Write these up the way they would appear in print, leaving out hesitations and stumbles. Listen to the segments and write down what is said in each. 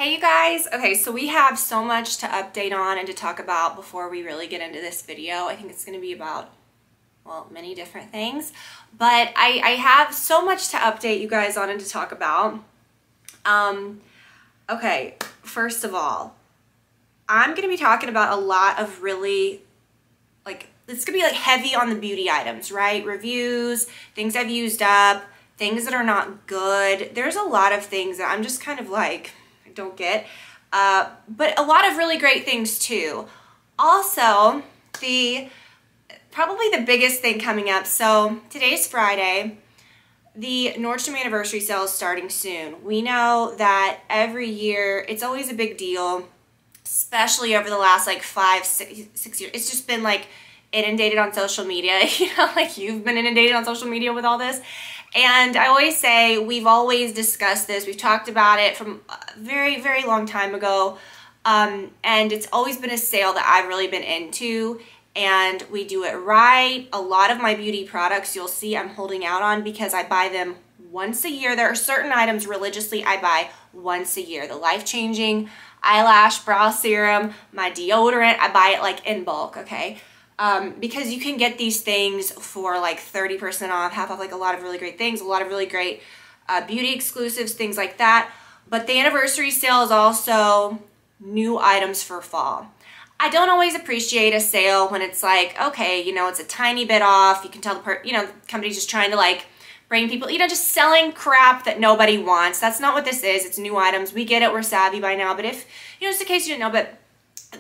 Hey you guys, okay, so we have so much to update on and to talk about before we really get into this video. I think it's going to be about, well, many different things, but I have so much to update you guys on and to talk about. Okay, first of all, I'm going to be talking about a lot of really, it's going to be like heavy on the beauty items, right? Reviews, things I've used up, things that are not good. There's a lot of things that I'm just kind of like, don't get, but a lot of really great things too. Also, probably the biggest thing coming up, so today's Friday, the Nordstrom anniversary sale is starting soon. We know that every year it's always a big deal, especially over the last like 5-6 years. It's just been like inundated on social media, you know, like you've been inundated on social media with all this. And I always say, we've always discussed this. We've talked about it from a very, very long time ago. And it's always been a sale that I've really been into. And we do it right. A lot of my beauty products, you'll see I'm holding out on because I buy them once a year. There are certain items religiously I buy once a year. The life-changing eyelash, brow serum, my deodorant, I buy it like in bulk, okay? Because you can get these things for like 30% off, half off, like a lot of really great things, a lot of really great beauty exclusives, things like that. But the anniversary sale is also new items for fall. I don't always appreciate a sale when it's like, okay, you know, it's a tiny bit off. You can tell the company's just trying to like bring people, you know, just selling crap that nobody wants. That's not what this is. It's new items. We get it. We're savvy by now. But if, you know, just in case you didn't know, but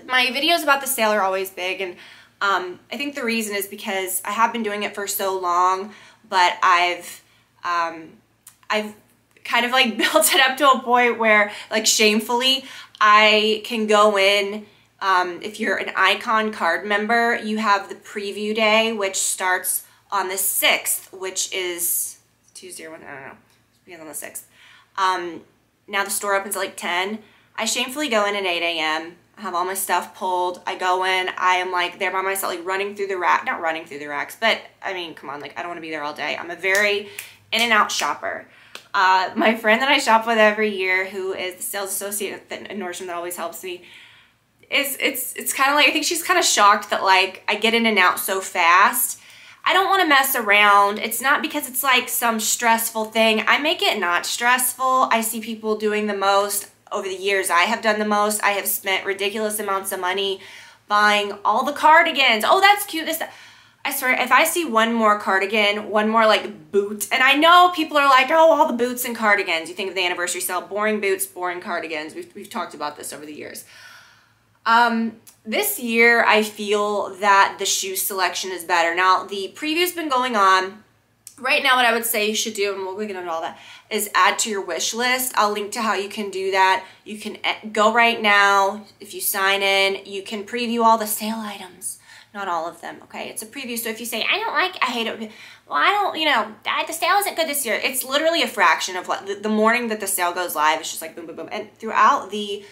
my videos about the sale are always big. And I think the reason is because I have been doing it for so long, but I've kind of like built it up to a point where, like, shamefully, I can go in, if you're an Icon card member, you have the preview day, which starts on the 6th, which is Tuesday or when, I don't know, it begins on the 6th. Now the store opens at like 10. I shamefully go in at 8 a.m., I have all my stuff pulled. I go in, I am like there by myself, like running through the rack, not running through the racks, but I mean, come on, like I don't want to be there all day. I'm a very in and out shopper. My friend that I shop with every year, who is the sales associate at Nordstrom that always helps me, it's kind of like, I think she's kind of shocked that like I get in and out so fast. I don't want to mess around. It's not because it's like some stressful thing. I make it not stressful. I see people doing the most. Over the years, I have done the most. I have spent ridiculous amounts of money buying all the cardigans. Oh, that's cute. I swear, if I see one more cardigan, one more like boot, and I know people are like, oh, all the boots and cardigans. You think of the anniversary sale, boring boots, boring cardigans. We've talked about this over the years. This year, I feel that the shoe selection is better. Now, the preview's been going on. Right now, what I would say you should do, and we'll get into all that, is add to your wish list. I'll link to how you can do that. You can go right now. If you sign in, you can preview all the sale items. Not all of them, okay? It's a preview, so if you say, I hate it, well, I don't, you know, the sale isn't good this year. It's literally a fraction of what, the morning that the sale goes live, it's just like boom, boom, boom. And throughout the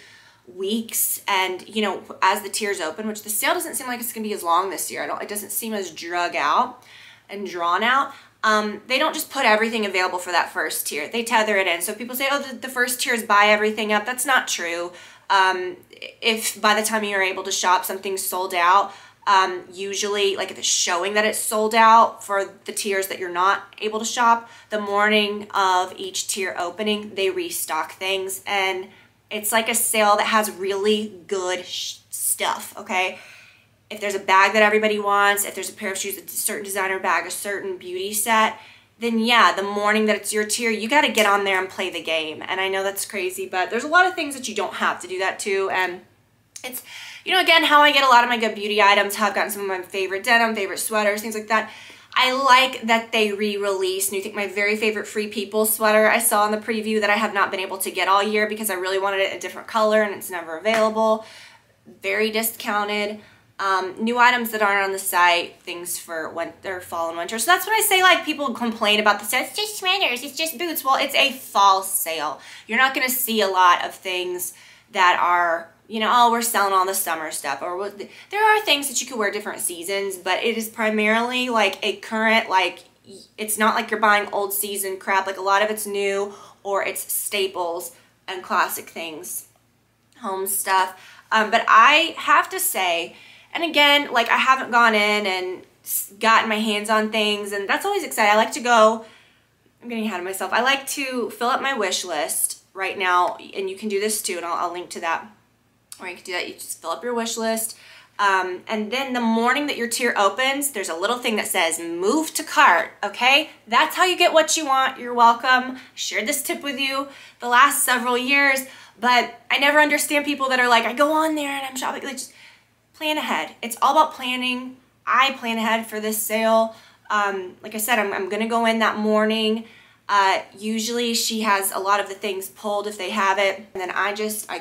weeks and, you know, as the tiers open, which the sale doesn't seem like it's going to be as long this year. It doesn't seem as drug out and drawn out. They don't just put everything available for that first tier. They tether it in. So people say, oh, the first tier is buy everything up. That's not true. If by the time you're able to shop, something's sold out, usually, like if it's showing that it's sold out for the tiers that you're not able to shop, the morning of each tier opening, they restock things. And it's like a sale that has really good stuff, okay? If there's a bag that everybody wants, if there's a pair of shoes, a certain designer bag, a certain beauty set, then yeah, the morning that it's your tier, you got to get on there and play the game. And I know that's crazy, but there's a lot of things that you don't have to do that to. And it's, you know, again, how I get a lot of my good beauty items, how I've gotten some of my favorite denim, favorite sweaters, things like that. I like that they re-release new things. My very favorite Free People sweater I saw in the preview that I have not been able to get all year because I really wanted it a different color and it's never available. Very discounted. New items that aren't on the site, things for winter, fall and winter. So that's when I say, like, people complain about the sale. It's just sweaters, it's just boots. Well, it's a fall sale. You're not going to see a lot of things that are, you know, oh, we're selling all the summer stuff. Or there are things that you could wear different seasons, but it is primarily like a current, like, it's not like you're buying old season crap. Like, a lot of it's new or it's staples and classic things home stuff. But I have to say, and again, like I haven't gone in and gotten my hands on things, and that's always exciting. I like to go, I'm getting ahead of myself. I like to fill up my wish list right now, and you can do this too, and I'll link to that. Or you can do that, you just fill up your wish list. And then the morning that your tier opens, there's a little thing that says move to cart, okay? That's how you get what you want. You're welcome. I shared this tip with you the last several years, but I never understand people that are like, I go on there and I'm shopping. Like, just plan ahead. It's all about planning. I plan ahead for this sale. Like I said, I'm gonna go in that morning. Usually she has a lot of the things pulled if they have it. And then I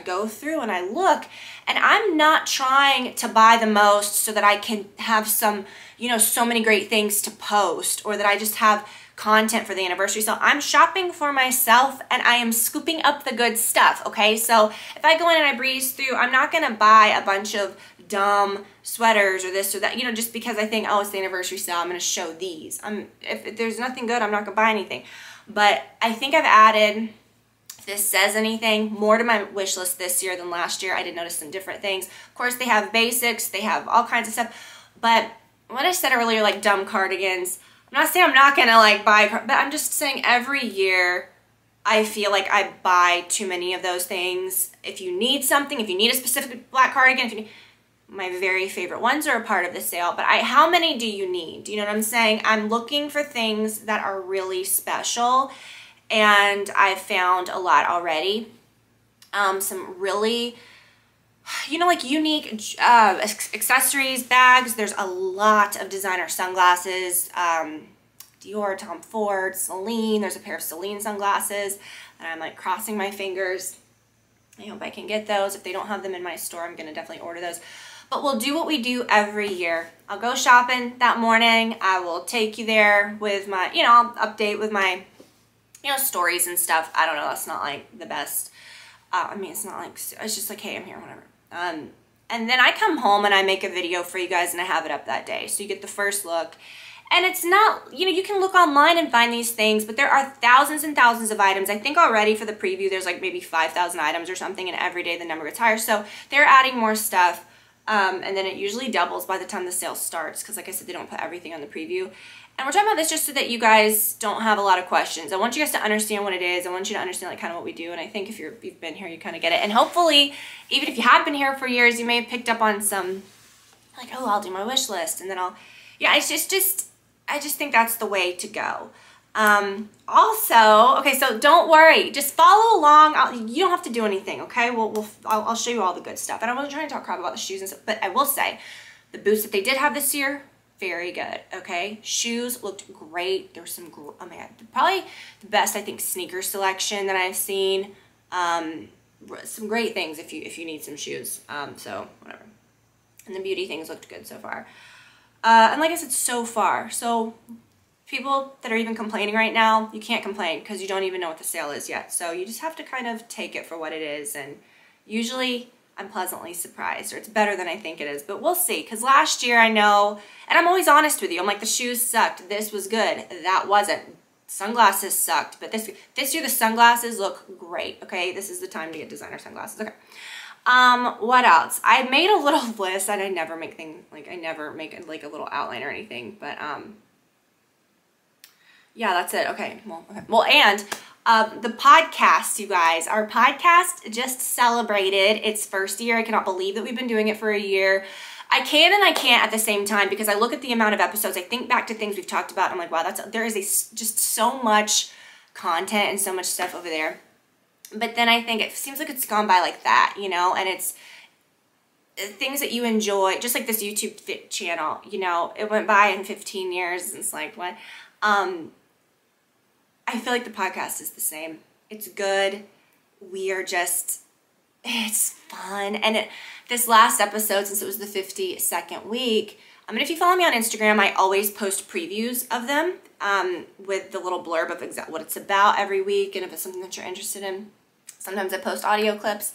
go through and I look, and I'm not trying to buy the most so that I can have some, you know, so many great things to post, or that I just have content for the anniversary. So I'm shopping for myself, and I am scooping up the good stuff, okay? So if I go in and I breeze through, I'm not gonna buy a bunch of dumb sweaters or this or that, you know, just because I think, oh, it's the anniversary sale, I'm gonna show these. If there's nothing good, I'm not gonna buy anything. But I think I've added, if this says anything, more to my wish list this year than last year. I did notice some different things. Of course, they have basics, they have all kinds of stuff. But what I said earlier, like dumb cardigans, I'm not saying I'm not gonna like buy, but I'm just saying every year I feel like I buy too many of those things. If you need something, if you need a specific black cardigan, if you need, my very favorite ones are a part of the sale, but how many do you need? Do you know what I'm saying? I'm looking for things that are really special, and I've found a lot already. Some really, you know, like unique accessories, bags. There's a lot of designer sunglasses. Dior, Tom Ford, Celine. There's a pair of Celine sunglasses, and I'm like crossing my fingers. I hope I can get those. If they don't have them in my store, I'm gonna definitely order those. But we'll do what we do every year. I'll go shopping that morning. I will take you there with my, you know, I'll update with my, you know, stories and stuff. I don't know, that's not like the best. I mean, it's not like, it's just like, hey, I'm here, whatever. And then I come home and I make a video for you guys, and I have it up that day. So you get the first look. And it's not, you know, you can look online and find these things, but there are thousands and thousands of items. I think already for the preview, there's like maybe 5,000 items or something, and every day the number gets higher. So they're adding more stuff. And then it usually doubles by the time the sale starts, because like I said, they don't put everything on the preview. And we're talking about this just so that you guys don't have a lot of questions. I want you guys to understand what it is. I want you to understand like kind of what we do. And I think if you've been here, you kind of get it. And hopefully, even if you have been here for years, you may have picked up on some, like, oh, I'll do my wish list. And then yeah, I just think that's the way to go. Also, okay, so don't worry, just follow along. You don't have to do anything, okay? I'll show you all the good stuff. And I wasn't trying to talk crap about the shoes and stuff, but I will say the boots that they did have this year, very good, okay? Shoes looked great. There was some, oh my God, probably the best, I think, sneaker selection that I've seen. Some great things if you need some shoes. So whatever. And the beauty things looked good so far. And like I said, so far. So people that are even complaining right now, you can't complain because you don't even know what the sale is yet. So you just have to kind of take it for what it is. And usually I'm pleasantly surprised, or it's better than I think it is. But we'll see, because last year I know, and I'm always honest with you, I'm like, the shoes sucked. This was good. That wasn't. Sunglasses sucked. But this year the sunglasses look great, okay? This is the time to get designer sunglasses. Okay. What else? I made a little list, and I never make things, like I never make like a little outline or anything, but yeah, that's it. Okay. Well, and the podcast, you guys, our podcast just celebrated its first year. I cannot believe that we've been doing it for a year. I can and I can't at the same time, because I look at the amount of episodes, I think back to things we've talked about, I'm like, wow, there is just so much content and so much stuff over there. But then I think it seems like it's gone by like that, you know, and it's things that you enjoy, just like this YouTube channel, you know, it went by in 15 years, and it's like, what? I feel like the podcast is the same. It's good. We are just, it's fun. And this last episode, since it was the 52nd week, I mean, if you follow me on Instagram, I always post previews of them with the little blurb of exactly what it's about every week, and if it's something that you're interested in. Sometimes I post audio clips.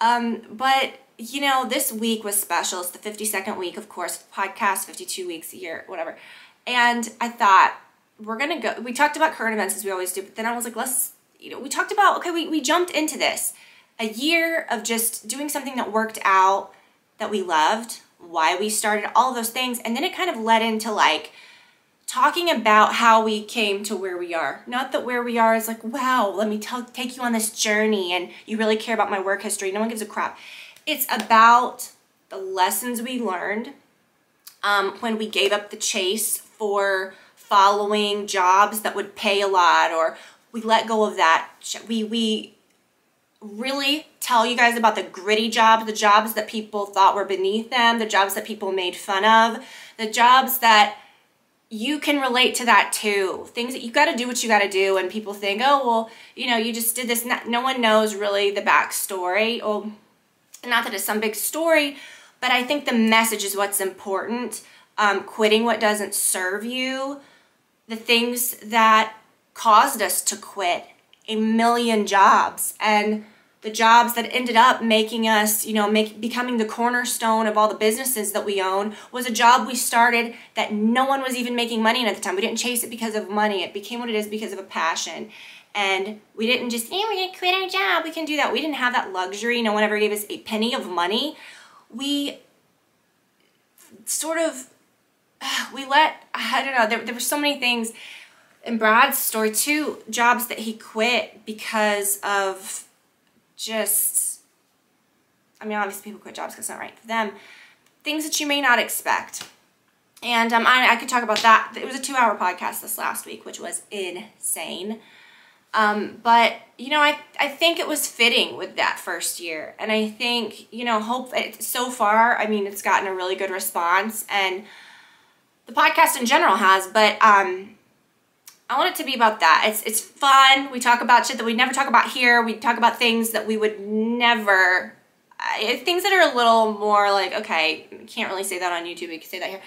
But, you know, this week was special. It's the 52nd week, of course, podcast, 52 weeks a year, whatever. And I thought, we're going to go, we talked about current events as we always do, but then I was like, let's, you know, we talked about, okay, we jumped into this. a year of just doing something that worked out, that we loved, why we started, all those things. And then it kind of led into like talking about how we came to where we are. Not that where we are is like, wow, let me take you on this journey and you really care about my work history. No one gives a crap. It's about the lessons we learned when we gave up the chase for following jobs that would pay a lot, or we let go of that. We really tell you guys about the gritty jobs, the jobs that people thought were beneath them, the jobs that people made fun of, the jobs that you can relate to that too. Things that you got to do what you got to do, and people think, oh, well, you know, you just did this. No one knows really the backstory. Oh, not that it's some big story, but I think the message is what's important. Quitting what doesn't serve you, the things that caused us to quit a million jobs, and the jobs that ended up making us, you know, becoming the cornerstone of all the businesses that we own, was a job we started that no one was even making money in at the time. We didn't chase it because of money. It became what it is because of a passion. And we didn't just, we're going to quit our job. We can do that. We didn't have that luxury. No one ever gave us a penny of money. We sort of, I don't know, there were so many things in Brad's story too, jobs that he quit because of just, I mean, obviously people quit jobs because it's not right for them. Things that you may not expect. And I could talk about that. It was a 2-hour podcast this last week, which was insane. But, you know, I think it was fitting with that first year. And I think, you know, so far, I mean, it's gotten a really good response. And the podcast in general has, but I want it to be about that. It's fun. We talk about shit that we never talk about here. We talk about things that we would never, things that are a little more like, okay, can't really say that on YouTube. We can say that here.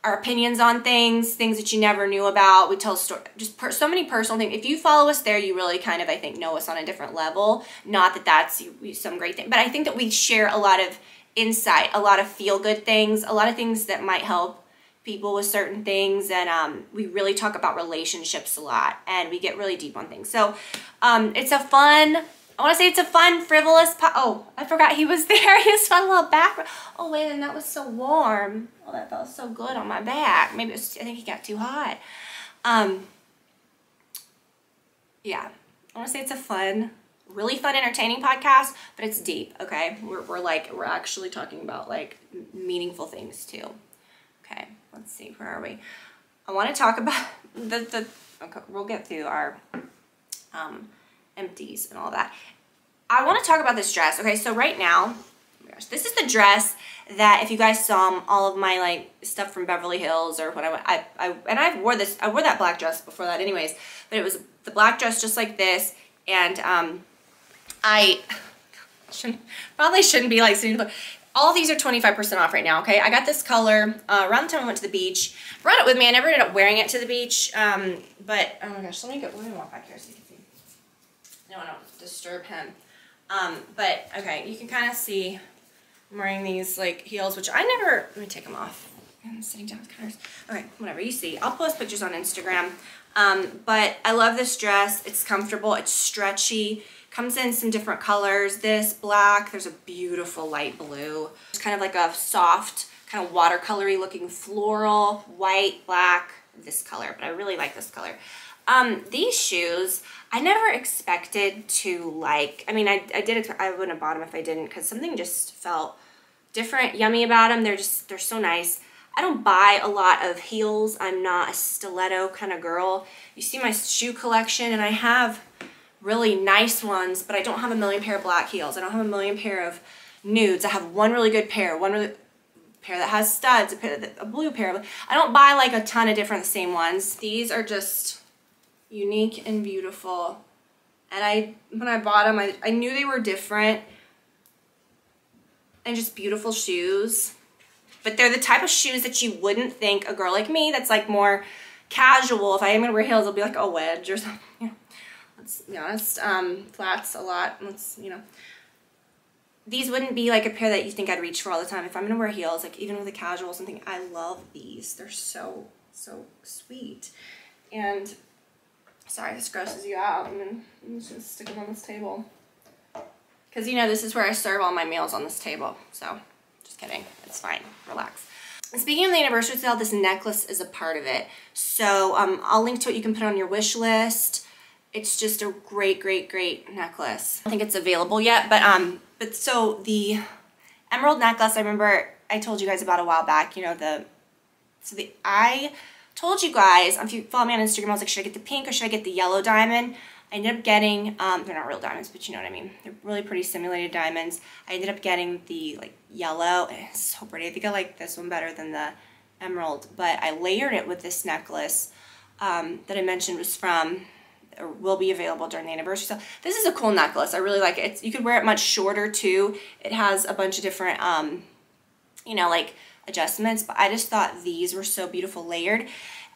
Our opinions on things that you never knew about. We tell a story, just so many personal things. If you follow us there, you really kind of, I think, know us on a different level. Not that that's some great thing, but I think that we share a lot of insight, a lot of feel-good things, a lot of things that might help people with certain things, and we really talk about relationships a lot, and we get really deep on things. So it's a fun, I want to say it's a fun, frivolous, oh, I forgot he was there. He was fun little back. Oh, wait, and that was so warm. Oh, that felt so good on my back. Maybe it was, I think he got too hot. Yeah, I want to say it's a fun, really fun, entertaining podcast, but it's deep, okay? We're actually talking about, like, meaningful things, too. Okay, let's see, where are we? I want to talk about okay, we'll get through our empties and all that. I want to talk about this dress. Okay, so right now, oh my gosh, this is the dress that if you guys saw all of my like stuff from Beverly Hills or when I wore that black dress before that anyways, but it was the black dress just like this, and I probably shouldn't be like sitting. All of these are 25% off right now, okay? I got this color around the time I went to the beach. Brought it with me. I never ended up wearing it to the beach. But, oh my gosh, let me walk back here so you can see. No, I don't disturb him. But, okay, you can kind of see I'm wearing these, like, heels, which I never, let me take them off. I'm sitting down with colors. Okay, whatever, you see. I'll post pictures on Instagram. But I love this dress. It's comfortable. It's stretchy. Comes in some different colors. This black, there's a beautiful light blue. It's kind of like a soft, kind of watercolory looking floral, white, black, this color, but I really like this color. These shoes, I never expected to like, I mean, I wouldn't have bought them if I didn't, because something just felt different, yummy about them. They're so nice. I don't buy a lot of heels. I'm not a stiletto kind of girl. You see my shoe collection, and I have really nice ones, but I don't have a million pair of black heels. I don't have a million pair of nudes. I have one really good pair, pair that has studs, a blue pair. I don't buy like a ton of different same ones. These are just unique and beautiful. And when I bought them, I knew they were different and just beautiful shoes. But they're the type of shoes that you wouldn't think a girl like me that's like more casual, if I am gonna wear heels, it'll be like a wedge or something. You know, let's be honest. Flats a lot. These wouldn't be like a pair that you think I'd reach for all the time. If I'm gonna wear heels, like even with a casual or something, I love these. They're so sweet. And sorry, this grosses you out. I'm just gonna stick them on this table. Because, you know, this is where I serve all my meals on this table. So, just kidding. It's fine. Relax. And speaking of the anniversary sale, this necklace is a part of it. So, I'll link to it. You can put it on your wish list. It's just a great, great, great necklace. I don't think it's available yet, but so the emerald necklace, I remember I told you guys about a while back, you know, I told you guys, if you follow me on Instagram, I was like, should I get the pink or should I get the yellow diamond? I ended up getting, they're not real diamonds, but you know what I mean. They're really pretty simulated diamonds. I ended up getting the like yellow. It's so pretty. I think I like this one better than the emerald, but I layered it with this necklace that I mentioned was from, or will be available during the anniversary. So this is a cool necklace. I really like it. You could wear it much shorter too. It has a bunch of different, you know, like adjustments, but I just thought these were so beautiful layered.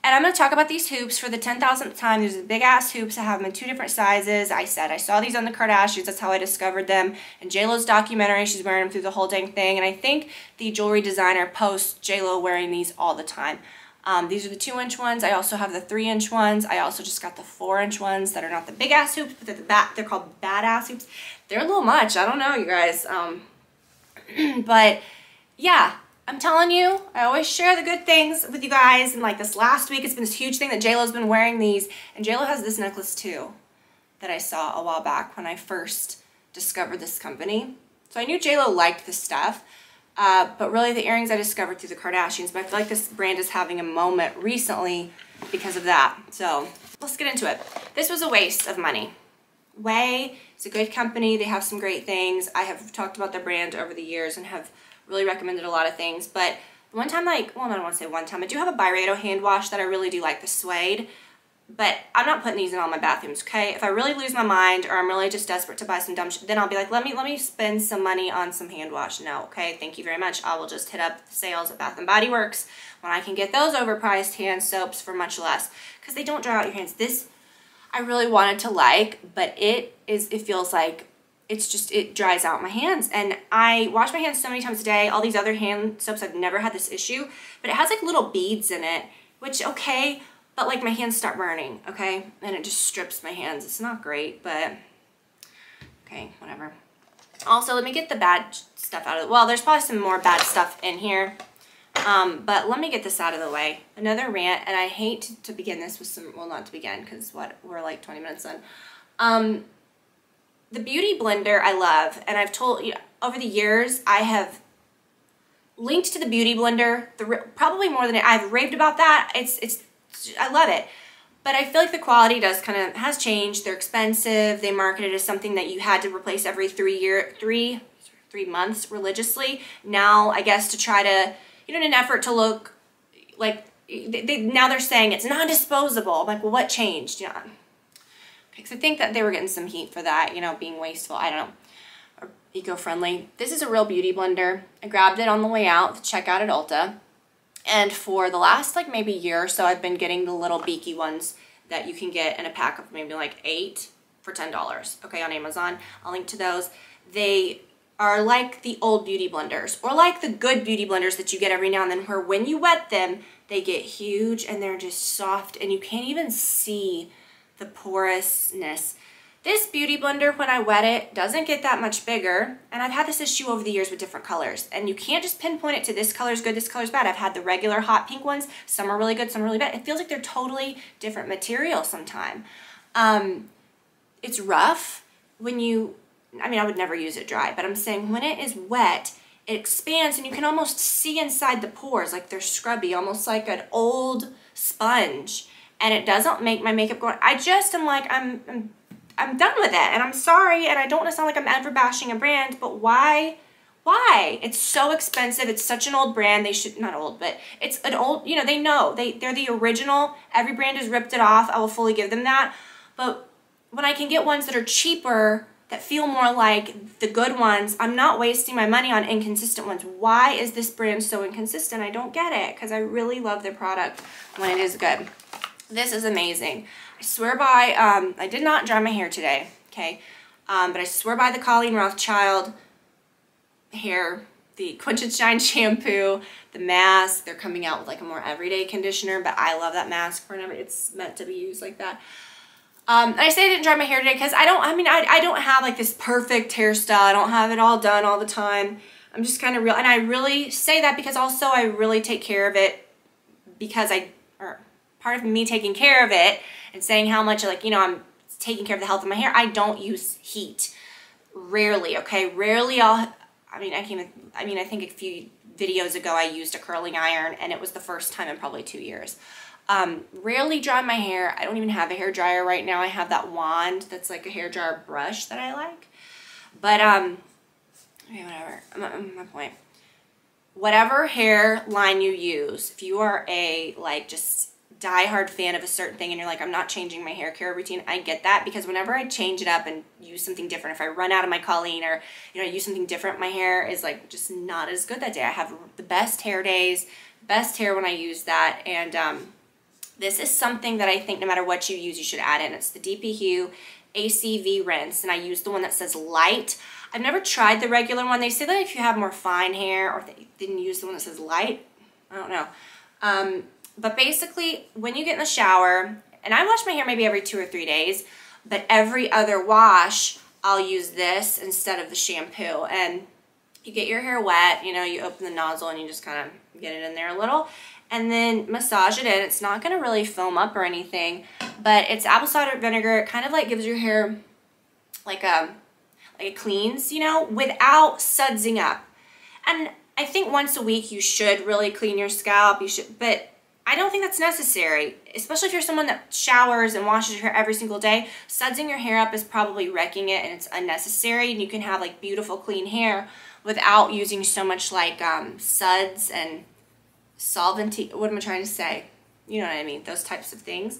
And I'm going to talk about these hoops for the 10,000th time. There's the big ass hoops. I have them in 2 different sizes. I said I saw these on the Kardashians. That's how I discovered them. In JLo's documentary, she's wearing them through the whole dang thing. And I think the jewelry designer posts JLo wearing these all the time. These are the 2-inch ones. I also have the 3-inch ones. I also just got the 4-inch ones that are not the big ass hoops, but they're called badass hoops. They're a little much. I don't know, you guys. But yeah. I'm telling you, I always share the good things with you guys, and like this last week, it's been this huge thing that JLo's been wearing these, and JLo has this necklace too that I saw a while back when I first discovered this company. So I knew JLo liked this stuff, but really the earrings I discovered through the Kardashians, but I feel like this brand is having a moment recently because of that. So let's get into it. This was a waste of money. Way, it's a good company. They have some great things. I have talked about their brand over the years and have really recommended a lot of things, but one time, like, well, I don't want to say one time, I do have a Byredo hand wash that I really do like, the suede, but I'm not putting these in all my bathrooms, okay? If I really lose my mind or I'm really just desperate to buy some dumb shit, then I'll be like, let me spend some money on some hand wash. No, okay, thank you very much. I will just hit up the sales at Bath & Body Works when I can get those overpriced hand soaps for much less, because they don't dry out your hands. This I really wanted to like, but it feels like it dries out my hands, and I wash my hands so many times a day. All these other hand soaps, I've never had this issue, but it has like little beads in it, which, okay, but like my hands start burning, okay, and it just strips my hands. It's not great, but okay, whatever. Also, let me get the bad stuff out of it. Well, there's probably some more bad stuff in here, but let me get this out of the way. Another rant, and I hate to begin this with some, well, not to begin, because we're like 20 minutes in. The Beauty Blender I love, and I've told you over the years, I have linked to the Beauty Blender probably more than I've raved about that. I love it, but I feel like the quality has changed. They're expensive. They market it as something that you had to replace every 3 months religiously. Now, I guess to try to, you know, in an effort to look like now they're saying it's non-disposable. I'm like, well, what changed? Yeah. Because I think that they were getting some heat for that, you know, being wasteful, I don't know, or eco-friendly. This is a real beauty blender. I grabbed it on the way out to check out at Ulta. And for the last, like, maybe year or so, I've been getting the little beaky ones that you can get in a pack of maybe like 8 for $10, okay, on Amazon. I'll link to those. They are like the old beauty blenders, or like the good beauty blenders that you get every now and then, where when you wet them, they get huge and they're just soft and you can't even see the porousness. This beauty blender, when I wet it, doesn't get that much bigger, and I've had this issue over the years with different colors, and you can't just pinpoint it to this color's good, this color's bad. I've had the regular hot pink ones. Some are really good, some are really bad. It feels like they're totally different material sometimes. It's rough when you, I mean, I would never use it dry, but I'm saying when it is wet, it expands and you can almost see inside the pores, like they're scrubby, almost like an old sponge. And it doesn't make my makeup go on. I just am like, I'm done with it, and I'm sorry, and I don't want to sound like I'm ever bashing a brand, but why? Why? It's so expensive. It's such an old brand. They should, not old, but it's an old, you know, they know. They're the original. Every brand has ripped it off. I will fully give them that. But when I can get ones that are cheaper, that feel more like the good ones, I'm not wasting my money on inconsistent ones. Why is this brand so inconsistent? I don't get it, because I really love their product when it is good. This is amazing. I swear by, I did not dry my hair today, okay? But I swear by the Cauli Rothschild hair, the Quench and Shine shampoo, the mask. They're coming out with like a more everyday conditioner, but I love that mask for whenever it's meant to be used like that. And I say I didn't dry my hair today because I don't have like this perfect hairstyle. I don't have it all done all the time. I'm just kind of real. And I really say that because also I really take care of it because part of me taking care of it and saying how much like, you know, I'm taking care of the health of my hair. I don't use heat. Rarely, okay? Rarely I think a few videos ago I used a curling iron and it was the first time in probably 2 years. Rarely dry my hair. I don't even have a hair dryer right now. I have that wand that's like a hair dryer brush that I like. But, okay, whatever. My point. Whatever hair line you use, if you are a, like, just diehard fan of a certain thing and you're like, I'm not changing my hair care routine, I get that, because whenever I change it up and use something different, if I run out of my Cauli or, you know, use something different, my hair is like just not as good that day. I have the best hair days, best hair when I use that, and this is something that I think no matter what you use, you should add in. It's the Dphu Acv Rinse, and I use the one that says light. I've never tried the regular one. They say that if you have more fine hair, or they didn't use the one that says light, I don't know. But basically, when you get in the shower, and I wash my hair maybe every 2 or 3 days, but every other wash, I'll use this instead of the shampoo. And you get your hair wet, you know, you open the nozzle and you just kind of get it in there a little, and then massage it in. It's not going to really foam up or anything, but it's apple cider vinegar. It kind of like gives your hair like it cleans, you know, without sudsing up. And I think once a week you should really clean your scalp. You should, but I don't think that's necessary, especially if you're someone that showers and washes your hair every single day. Sudsing your hair up is probably wrecking it, and it's unnecessary, and you can have like beautiful clean hair without using so much like suds and solvent. What am I trying to say? You know what I mean, those types of things.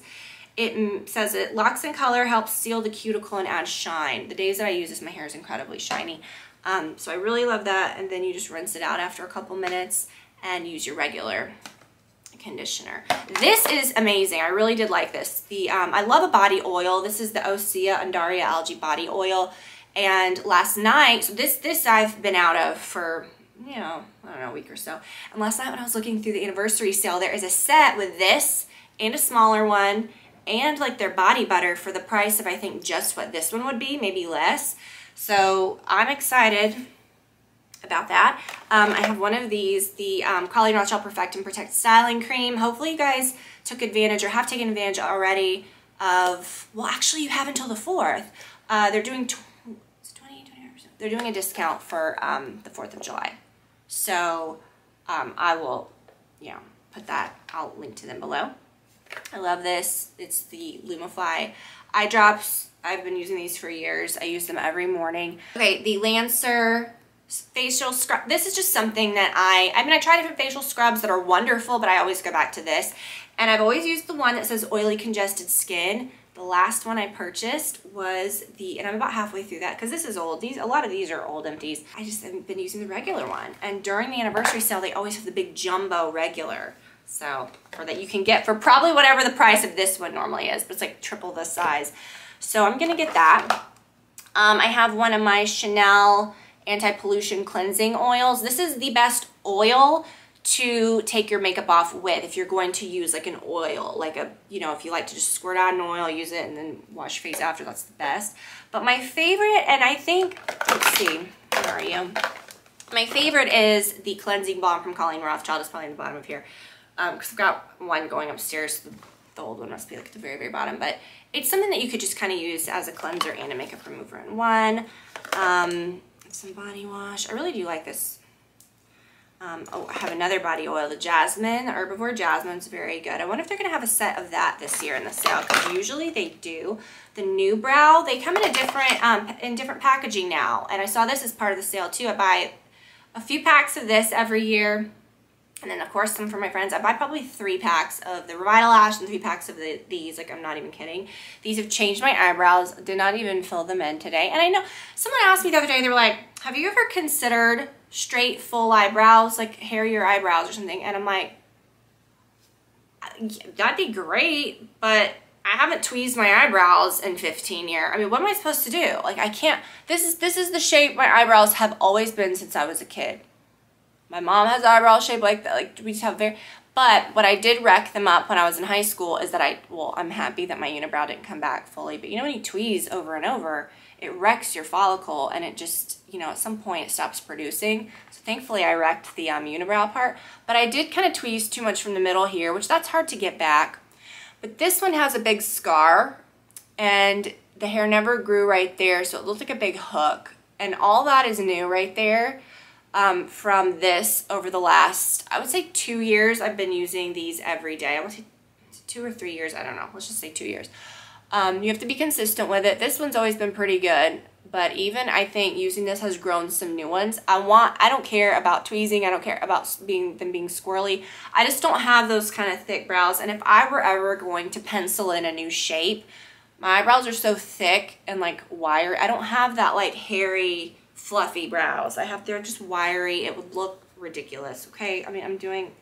It says it locks in color, helps seal the cuticle, and adds shine. The days that I use this, my hair is incredibly shiny. So I really love that, and then you just rinse it out after a couple minutes and use your regular conditioner. This is amazing. I really did like this. I love a body oil. This is the Osiya Andaria Algae body oil. And last night, so this I've been out of for, you know, I don't know, a week or so. And last night when I was looking through the anniversary sale, there is a set with this and a smaller one and like their body butter for the price of I think just what this one would be, maybe less. So I'm excited about that. I have one of these, the Cauli Gel Perfect and Protect Styling Cream. Hopefully you guys took advantage or have taken advantage already of, well, actually you have until the 4th. They're doing 20%. They're doing a discount for the 4th of July. So I will, yeah, put that, I'll link to them below. I love this. It's the Lumify eye drops. I've been using these for years. I use them every morning. Okay, the Lancer facial scrub. This is just something that I try different facial scrubs that are wonderful, but I always go back to this. And I've always used the one that says oily congested skin. The last one I purchased was and I'm about halfway through that because this is old. A lot of these are old Empties. I just haven't been using the regular one. And during the anniversary sale, they always have the big jumbo regular. So, or that you can get for probably whatever the price of this one normally is, but it's like triple the size. So I'm gonna get that. I have one of my Chanel anti-pollution cleansing oils. This is the best oil to take your makeup off with if you're going to use like an oil, like a, you know, if you like to just squirt out an oil, use it and then wash your face after, that's the best. But my favorite, and I think, let's see, where are you? My favorite is the cleansing balm from Cauli Rothschild. It's probably in the bottom of here. Because I've got one going upstairs. The old one must be like at the very, very bottom. But it's something that you could just kind of use as a cleanser and a makeup remover in one. Some body wash. I really do like this. Oh, I have another body oil, the Jasmine, the Herbivore Jasmine's very good. I wonder if they're going to have a set of that this year in the sale, because usually they do. The New Brow, they come in a different packaging now, and I saw this as part of the sale too. I buy a few packs of this every year, and then of course some for my friends. I buy probably 3 packs of the Revital Lash and 3 packs of these. Like, I'm not even kidding. These have changed my eyebrows. Did not even fill them in today. And I know someone asked me the other day, they were like, have you ever considered straight full eyebrows, like hair your eyebrows or something? And I'm like, that'd be great, but I haven't tweezed my eyebrows in 15 years. I mean, what am I supposed to do? Like, I can't, this is the shape my eyebrows have always been since I was a kid. My mom has eyebrows shaped like that. Like, we just have very... But what I did wreck them up when I was in high school is that I'm happy that my unibrow didn't come back fully. But you know when you tweeze over and over, it wrecks your follicle and it just, you know, at some point it stops producing. So thankfully I wrecked the unibrow part. But I did kind of tweeze too much from the middle here, which that's hard to get back. But this one has a big scar and the hair never grew right there. So it looked like a big hook. And all that is new right there. From this over the last, I would say 2 years, I've been using these every day. I would say 2 or 3 years, I don't know. Let's just say 2 years. You have to be consistent with it. This one's always been pretty good, but even I think using this has grown some new ones. I don't care about tweezing. I don't care about them being squirrely. I just don't have those kind of thick brows. And if I were ever going to pencil in a new shape, my eyebrows are so thick and like wiry. I don't have that like hairy, fluffy brows. They're just wiry. It would look ridiculous, okay? I mean,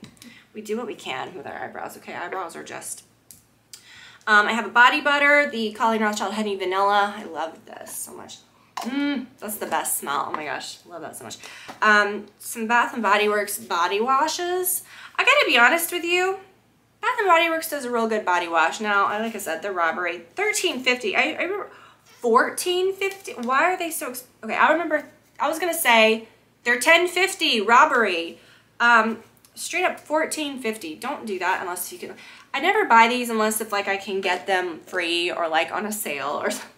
we do what we can with our eyebrows, okay? Eyebrows are just... I have a body butter, the Cauli Rothschild Honey Vanilla. I love this so much. That's the best smell. Oh my gosh, love that so much. Some Bath & Body Works body washes. I gotta be honest with you, Bath & Body Works does a real good body wash. Now, like I said, the robbery, $13.50. I remember... $14.50. Why are they so okay? I remember I was gonna say they're $10.50 robbery. Straight up $14.50. Don't do that unless you can. I never buy these unless if like I can get them free or like on a sale or something.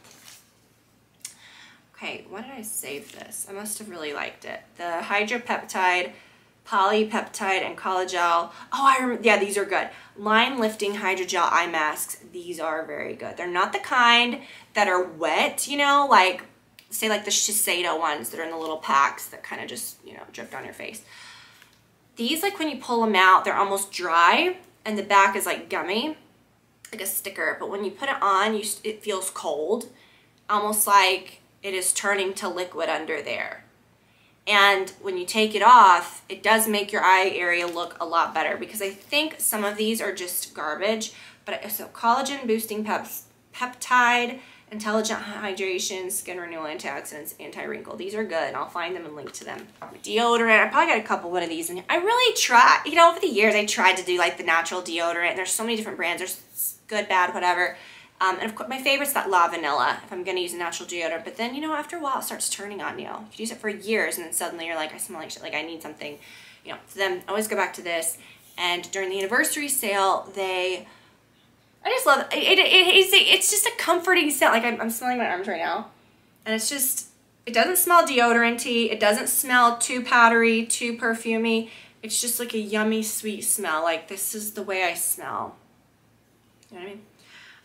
Okay, why did I save this? I must have really liked it. The Hydropeptide, Polypeptide, and Collagen. Oh, I remember. Yeah, these are good. Line lifting hydrogel eye masks. These are very good. They're not the kind that are wet, you know, like say like the Shiseido ones that are in the little packs that kind of just, you know, drip down your face. These, like when you pull them out, they're almost dry and the back is like gummy, like a sticker. But when you put it on, it feels cold, almost like it is turning to liquid under there. And when you take it off, it does make your eye area look a lot better because I think some of these are just garbage. But so collagen boosting peptide, intelligent hydration, skin renewal, antioxidants, anti-wrinkle. These are good. I'll find them and link to them. Deodorant. I probably got a couple one of these in here. I really try, you know, over the years I tried to do like the natural deodorant. There's so many different brands. There's good, bad, whatever. And of course, my favorite's that La Vanilla if I'm going to use a natural deodorant. But then, you know, after a while, it starts turning on you. You use it for years, and then suddenly you're like, I smell like shit. Like, I need something, you know. So then I always go back to this. And during the anniversary sale, I just love it. It's just a comforting scent. Like, I'm smelling my arms right now. And it's just, it doesn't smell deodorant-y. It doesn't smell too powdery, too perfumey. It's just like a yummy, sweet smell. Like, this is the way I smell. You know what I mean?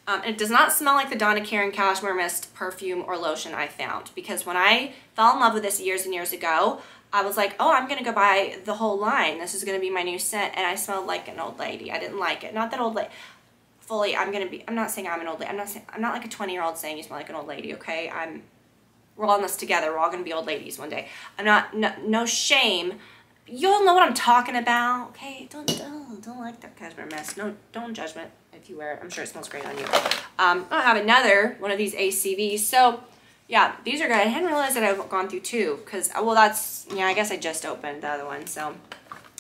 And it does not smell like the Donna Karan Cashmere Mist perfume or lotion I found. Because when I fell in love with this years and years ago, I was like, oh, I'm going to go buy the whole line. This is going to be my new scent. And I smelled like an old lady. I didn't like it. Not that old lady. Fully, I'm not saying I'm an old lady. I'm not like a 20-year-old saying you smell like an old lady, okay? We're all in this together. We're all going to be old ladies one day. No shame. You'll know what I'm talking about, okay? Don't like that cashmere mess. No, don't judgment if you wear it. I'm sure it smells great on you. I have another one of these ACVs. So, yeah, these are good. I hadn't realized that I've gone through two because, well, I guess I just opened the other one, so.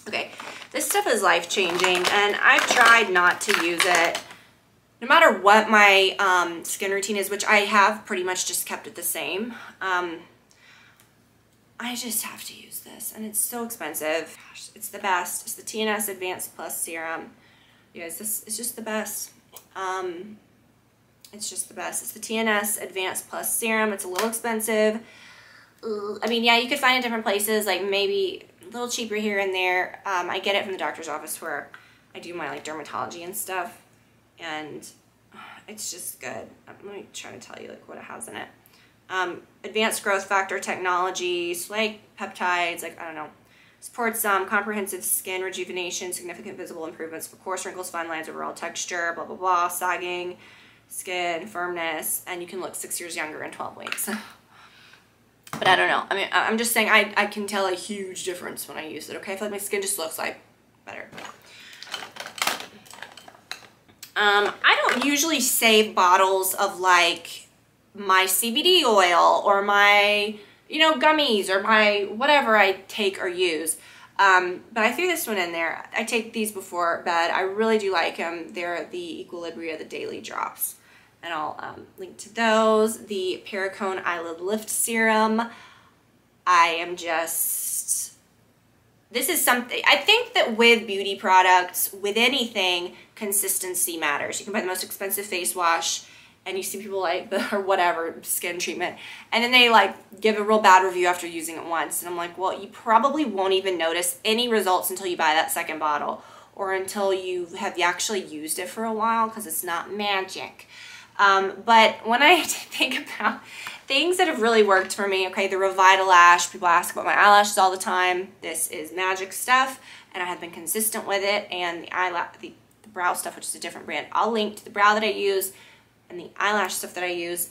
Okay, this stuff is life-changing, and I've tried not to use it no matter what my skin routine is, which I have pretty much just kept it the same. I just have to use this, and it's so expensive. Gosh, it's the best. It's the TNS Advanced Plus Serum. You guys, this is just the best. It's just the best. It's the TNS Advanced Plus Serum. It's a little expensive. I mean, yeah, you could find it in different places, like maybe a little cheaper here and there. I get it from the doctor's office where I do my like dermatology and stuff, and it's just good. Let me try to tell you like what it has in it. Advanced growth factor technologies, like peptides, like I don't know, supports comprehensive skin rejuvenation, significant visible improvements for coarse wrinkles, fine lines, overall texture, blah blah blah, sagging skin, firmness, and you can look 6 years younger in 12 weeks. But I don't know. I mean, I'm just saying I can tell a huge difference when I use it, okay? I feel like my skin just looks like better. I don't usually save bottles of like my CBD oil or my, you know, gummies or my whatever I take or use. But I threw this one in there. I take these before bed. I really do like them. They're the Equilibria, the Daily Drops. And I'll link to those. The Pericone Eyelid Lift Serum. I am just... This is something... I think that with beauty products, with anything, consistency matters. You can buy the most expensive face wash, and you see people like, or whatever, skin treatment, and then they like give a real bad review after using it once. And I'm like, well, you probably won't even notice any results until you buy that second bottle, or until you have actually used it for a while, because it's not magic. But when I think about things that have really worked for me, okay, the Revita Lash, people ask about my eyelashes all the time. This is magic stuff, and I have been consistent with it. And the brow stuff, which is a different brand. I'll link to the brow that I use and the eyelash stuff that I use.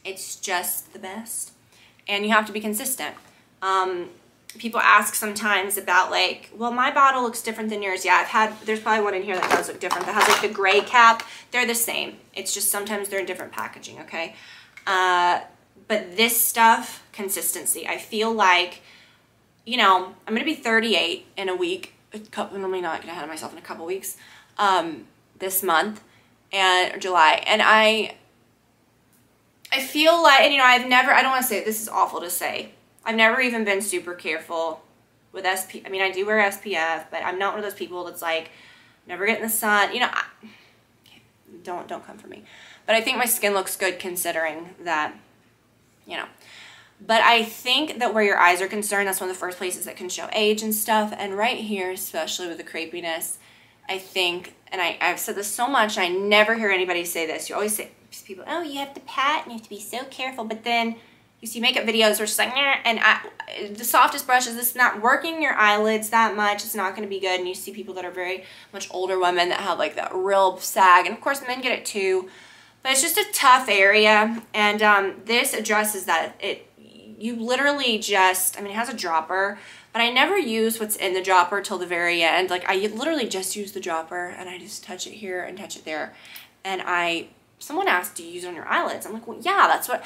It's just the best. And you have to be consistent. People ask sometimes about like, well, my bottle looks different than yours. Yeah, there's probably one in here that does look different, that has like the gray cap. They're the same. It's just sometimes they're in different packaging, okay? But this stuff, consistency. I feel like, you know, I'm going to be 38 in a week. Let me not get ahead of myself, in a couple weeks. This month, and July. And I feel like, and you know, I don't want to say, this is awful to say, I've never even been super careful with I mean, I do wear SPF, but I'm not one of those people that's like, never get in the sun. You know, don't come for me. But I think my skin looks good considering that, you know. But I think that where your eyes are concerned, that's one of the first places that can show age and stuff. And right here, especially with the crepiness, I think, and I've said this so much, and I never hear anybody say this. You always say, people, oh, you have to pat and you have to be so careful. But then you see makeup videos where it's like, nah, and the softest brushes, this is not working your eyelids that much. It's not going to be good. And you see people that are very much older women that have like that real sag. And of course, men get it too. But it's just a tough area. And this addresses that. You literally just, I mean, it has a dropper, but I never use what's in the dropper till the very end. Like, I literally just use the dropper, and I just touch it here and touch it there. And someone asked, do you use it on your eyelids? I'm like, well, yeah, that's what,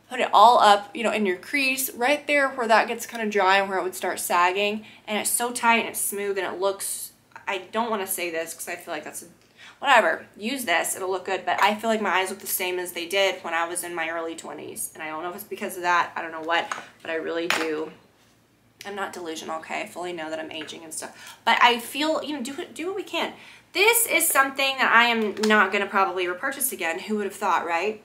put it all up, you know, in your crease, right there where that gets kind of dry and where it would start sagging. And it's so tight and it's smooth and it looks, I don't want to say this because I feel like that's, whatever, use this, it'll look good. But I feel like my eyes look the same as they did when I was in my early 20s. And I don't know if it's because of that, I don't know what, but I really do. I'm not delusional, okay? I fully know that I'm aging and stuff. But I feel, you know, do what we can. This is something that I am not going to probably repurchase again. Who would have thought, right?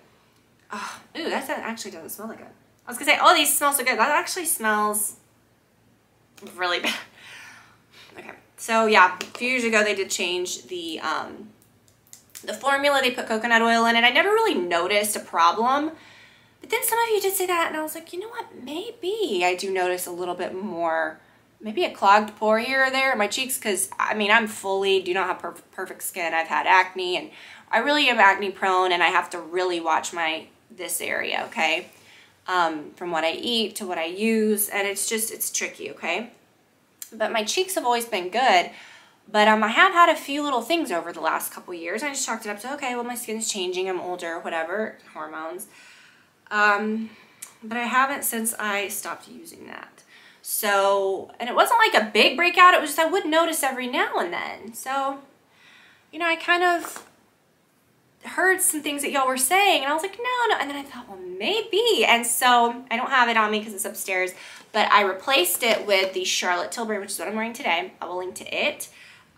Oh, ooh, that actually doesn't smell that good. I was going to say, oh, these smell so good. That actually smells really bad. Okay. So, yeah, a few years ago, they did change the formula. They put coconut oil in it. I never really noticed a problem. But then some of you did say that, and I was like, you know what? Maybe I do notice a little bit more, maybe a clogged pore here or there in my cheeks, because, I mean, I'm do not have perfect skin. I've had acne, and I really am acne prone, and I have to really watch this area, okay? From what I eat to what I use, and it's tricky, okay? But my cheeks have always been good. But I have had a few little things over the last couple years. I just chalked it up to, okay, well, my skin's changing. I'm older, whatever, hormones. But I haven't since I stopped using that. So, and it wasn't like a big breakout. It was just I would notice every now and then. So, you know, I kind of heard some things that y'all were saying. And I was like, no. And then I thought, well, maybe. And so I don't have it on me because it's upstairs. But I replaced it with the Charlotte Tilbury, which is what I'm wearing today. I will link to it.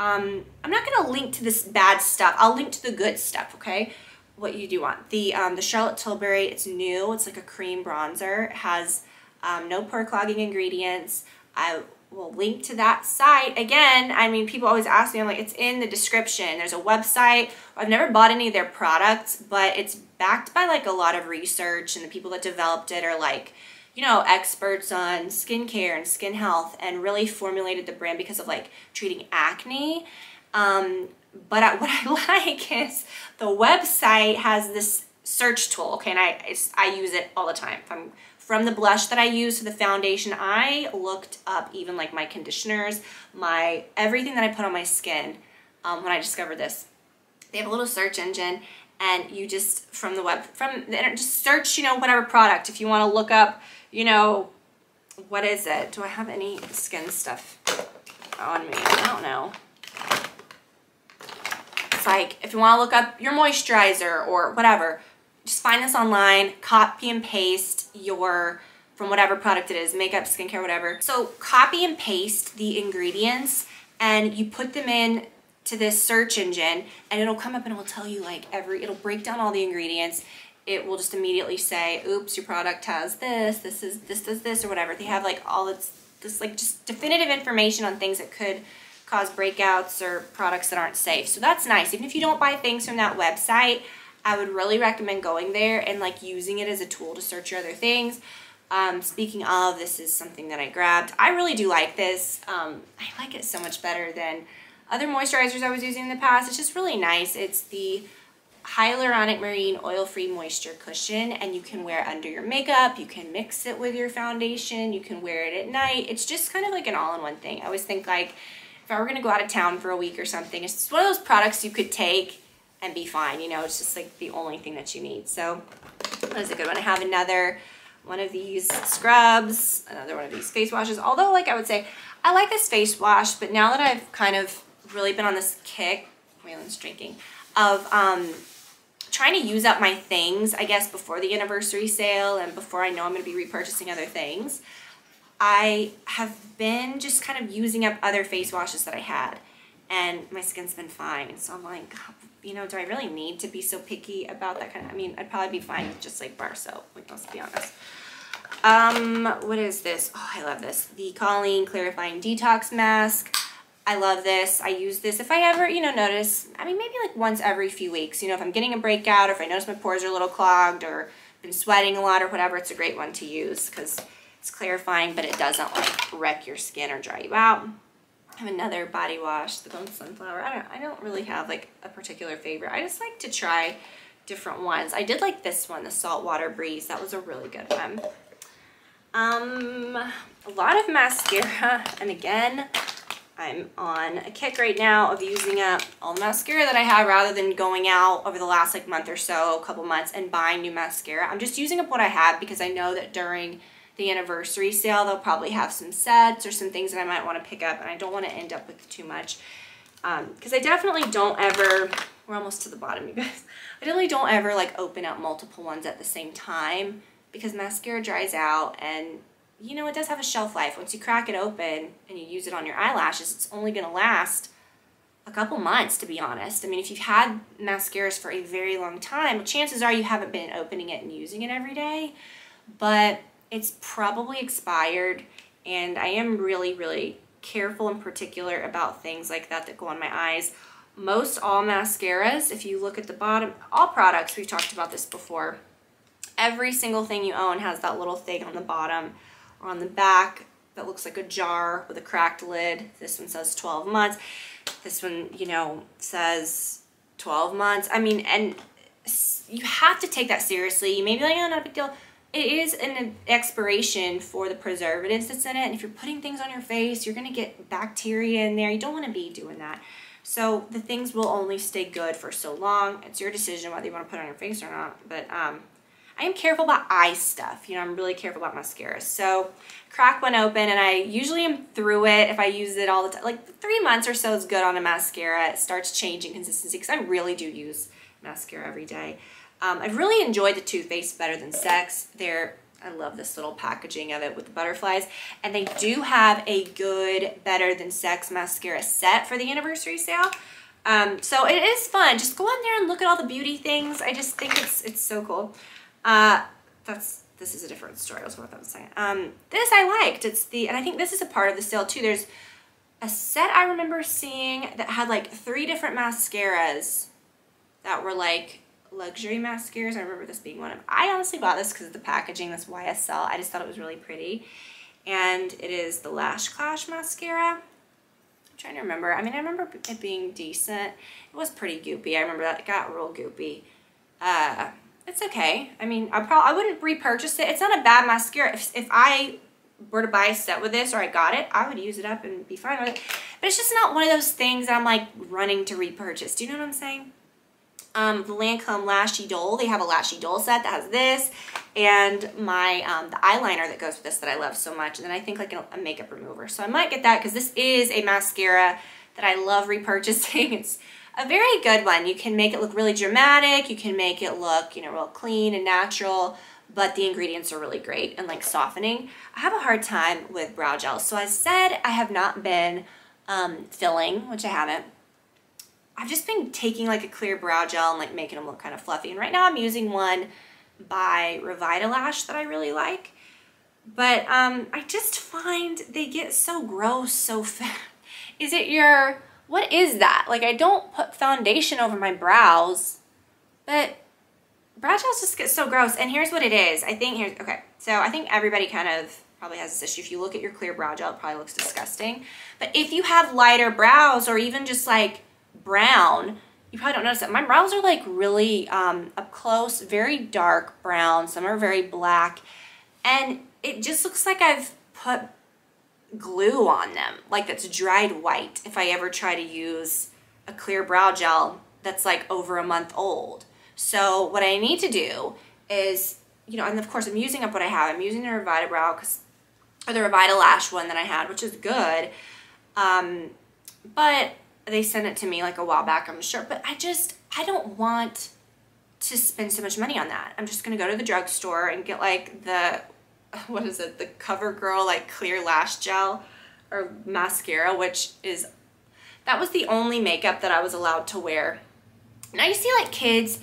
I'm not going to link to this bad stuff. I'll link to the good stuff, okay? What you do want. The Charlotte Tilbury, it's new. It's like a cream bronzer. It has no pore clogging ingredients. I will link to that site. Again, I mean, people always ask me, I'm like, it's in the description. There's a website. I've never bought any of their products, but it's backed by like a lot of research, and the people that developed it are like, you know, experts on skincare and skin health, and really formulated the brand because of like treating acne. But what I like is the website has this search tool, okay, and I use it all the time. From the blush that I use to the foundation, I looked up even like my conditioners, everything that I put on my skin when I discovered this. They have a little search engine, and you just, from the internet, just search, you know, whatever product. If you want to look up, you know, what is it? Do I have any skin stuff on me? I don't know. It's like, if you want to look up your moisturizer or whatever, just find this online, copy and paste your, from whatever product it is, makeup, skincare, whatever. So copy and paste the ingredients and you put them in to this search engine and it'll come up and it'll tell you like it'll break down all the ingredients. It will just immediately say, oops, your product has this is this, or whatever. They have like all this like just definitive information on things that could cause breakouts or products that aren't safe. So that's nice. Even if you don't buy things from that website, I would really recommend going there and like using it as a tool to search your other things. Speaking of, this is something that I grabbed. I really do like this. I like it so much better than other moisturizers I was using in the past. It's just really nice. It's the Hyaluronic Marine Oil-Free Moisture Cushion, and you can wear it under your makeup. You can mix it with your foundation. You can wear it at night. It's just kind of like an all-in-one thing. I always think like if I were going to go out of town for a week or something, it's just one of those products you could take and be fine. You know, it's just like the only thing that you need. So that is a good one. I have another one of these scrubs, another one of these face washes. Although, like I would say, I like this face wash, but now that I've kind of really been on this kick, Waylon's drinking, of trying to use up my things, I guess, before the anniversary sale and before I know I'm going to be repurchasing other things, I have been just kind of using up other face washes that I had, and my skin's been fine. So I'm like, you know, do I really need to be so picky about that kind of, I mean, I'd probably be fine with just like bar soap, like, let's be honest. What is this? Oh, I love this. The Cauli Clarifying Detox Mask. I love this. I use this if I ever, you know, notice, I mean, maybe like once every few weeks, you know, if I'm getting a breakout or if I notice my pores are a little clogged or been sweating a lot or whatever, it's a great one to use because it's clarifying, but it doesn't like wreck your skin or dry you out. I have another body wash, the Golden Sunflower. I don't really have like a particular favorite. I just like to try different ones. I did like this one, the Saltwater Breeze. That was a really good one. A lot of mascara, and again, I'm on a kick right now of using up all the mascara that I have rather than going out over the last like month or so, couple months, and buying new mascara. I'm just using up what I have because I know that during the anniversary sale they'll probably have some sets or some things that I might want to pick up, and I don't want to end up with too much because I definitely don't ever, we're almost to the bottom, you guys. I definitely don't ever like open up multiple ones at the same time because mascara dries out, and you know, it does have a shelf life. Once you crack it open and you use it on your eyelashes, it's only going to last a couple months, to be honest. I mean, if you've had mascaras for a very long time, chances are you haven't been opening it and using it every day, but it's probably expired, and I am really, really careful and particular about things like that that go on my eyes. Most all mascaras, if you look at the bottom, all products, we've talked about this before, every single thing you own has that little thing on the bottom or on the back that looks like a jar with a cracked lid. This one says 12 months. This one, you know, says 12 months. I mean, and you have to take that seriously. You may be like, oh, not a big deal. It is an expiration for the preservatives that's in it. And if you're putting things on your face, you're going to get bacteria in there. You don't want to be doing that. So the things will only stay good for so long. It's your decision whether you want to put it on your face or not. But I am careful about eye stuff. You know, I'm really careful about mascara. So crack one open, and I usually am through it if I use it all the time. Like 3 months or so is good on a mascara. It starts changing consistency because I really do use mascara every day. I've really enjoyed the Too Faced Better Than Sex. I love this little packaging of it with the butterflies. And they do have a good Better Than Sex mascara set for the anniversary sale. So it is fun. Just go on there and look at all the beauty things. I just think it's so cool. This is a different story. I was what I was saying. This I liked. And I think this is a part of the sale too. There's a set I remember seeing that had like 3 different mascaras that were like luxury mascaras. I remember this being one of them. I honestly bought this because of the packaging, this YSL. I just thought it was really pretty. And it is the Lash Clash mascara. I'm trying to remember. I mean, I remember it being decent. It was pretty goopy. I remember that it got real goopy. It's okay. I mean, I wouldn't repurchase it. It's not a bad mascara. If I were to buy a set with this or I got it, I would use it up and be fine with it. But it's just not one of those things that I'm like running to repurchase. Do you know what I'm saying? the Lancome Lashy Dole. They have a Lashy Dole set that has this, and my the eyeliner that goes with this that I love so much, and then I think like a makeup remover. So I might get that because this is a mascara that I love repurchasing. It's a very good one. You can make it look really dramatic. You can make it look, you know, real clean and natural, but the ingredients are really great and like softening. I have a hard time with brow gel. So I said I have not been filling, which I haven't. I've just been taking like a clear brow gel and like making them look kind of fluffy. And right now I'm using one by Lash that I really like. But I just find they get so gross so fast. Is it your, what is that? Like I don't put foundation over my brows, but brow gels just get so gross. And here's what it is. I think okay. So I think everybody kind of probably has this issue. If you look at your clear brow gel, it probably looks disgusting. But if you have lighter brows or even just like brown, you probably don't notice it. My brows are like really up close, very dark brown. Some are very black. And it just looks like I've put glue on them, like that's dried white, if I ever try to use a clear brow gel that's like over a month old. So what I need to do is, you know, and of course I'm using up what I have. I'm using the Revita Brow, or the Revita Lash one that I had, which is good. But they sent it to me like a while back, I'm sure. But I don't want to spend so much money on that. I'm just going to go to the drugstore and get like the, what is it? The CoverGirl like clear lash gel or mascara, which is, that was the only makeup that I was allowed to wear. Now you see like kids,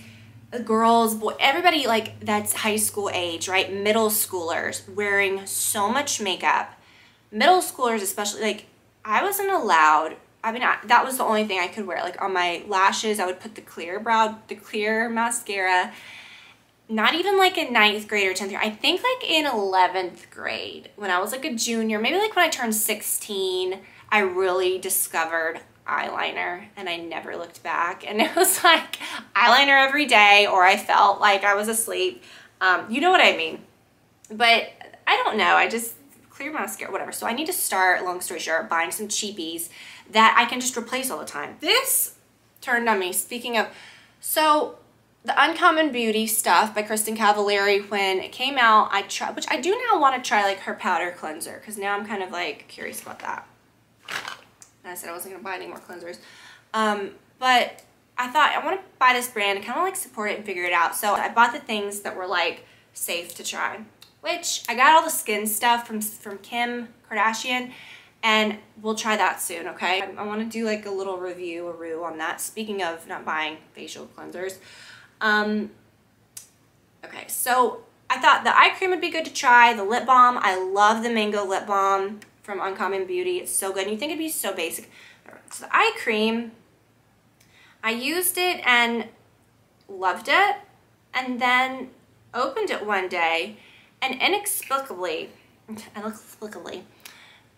girls, boy, everybody like that's high school age, right? Middle schoolers wearing so much makeup. Middle schoolers especially, like I wasn't allowed. I mean, that was the only thing I could wear. Like on my lashes, I would put the clear mascara. Not even like in 9th grade or 10th grade. I think like in 11th grade when I was like a junior, maybe like when I turned 16, I really discovered eyeliner and I never looked back. And it was like eyeliner every day, or I felt like I was asleep. You know what I mean? But I don't know. I just clear mascara, whatever. So I need to start, long story short, buying some cheapies that I can just replace all the time. This turned on me. Speaking of, so the Uncommon Beauty stuff by Kristen Cavallari, when it came out, I tried, which I do now want to try like her powder cleanser, because now I'm kind of like curious about that. And I said I wasn't going to buy any more cleansers. But I thought I want to buy this brand and kind of like support it and figure it out. So I bought the things that were like safe to try, which I got all the skin stuff from Kim Kardashian, and we'll try that soon, okay? I want to do like a little review on that. Speaking of not buying facial cleansers. Okay, so I thought the eye cream would be good to try. The lip balm, I love the mango lip balm from Uncommon Beauty. It's so good. And you think it'd be so basic. So the eye cream, I used it and loved it, and then opened it one day, and inexplicably,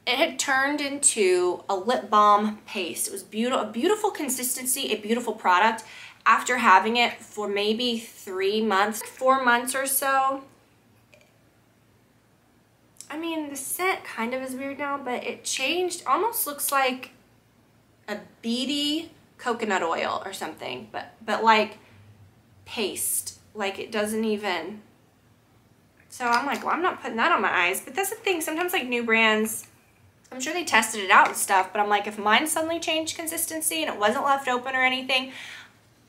it had turned into a lip balm paste. It was beautiful, a beautiful consistency, a beautiful product. After having it for maybe 3 months, 4 months or so, I mean, the scent kind of is weird now, but it changed. Almost looks like a beady coconut oil or something, but like paste. Like it doesn't even. So I'm like, well, I'm not putting that on my eyes. But that's the thing. Sometimes like new brands, I'm sure they tested it out and stuff, but I'm like, if mine suddenly changed consistency and it wasn't left open or anything,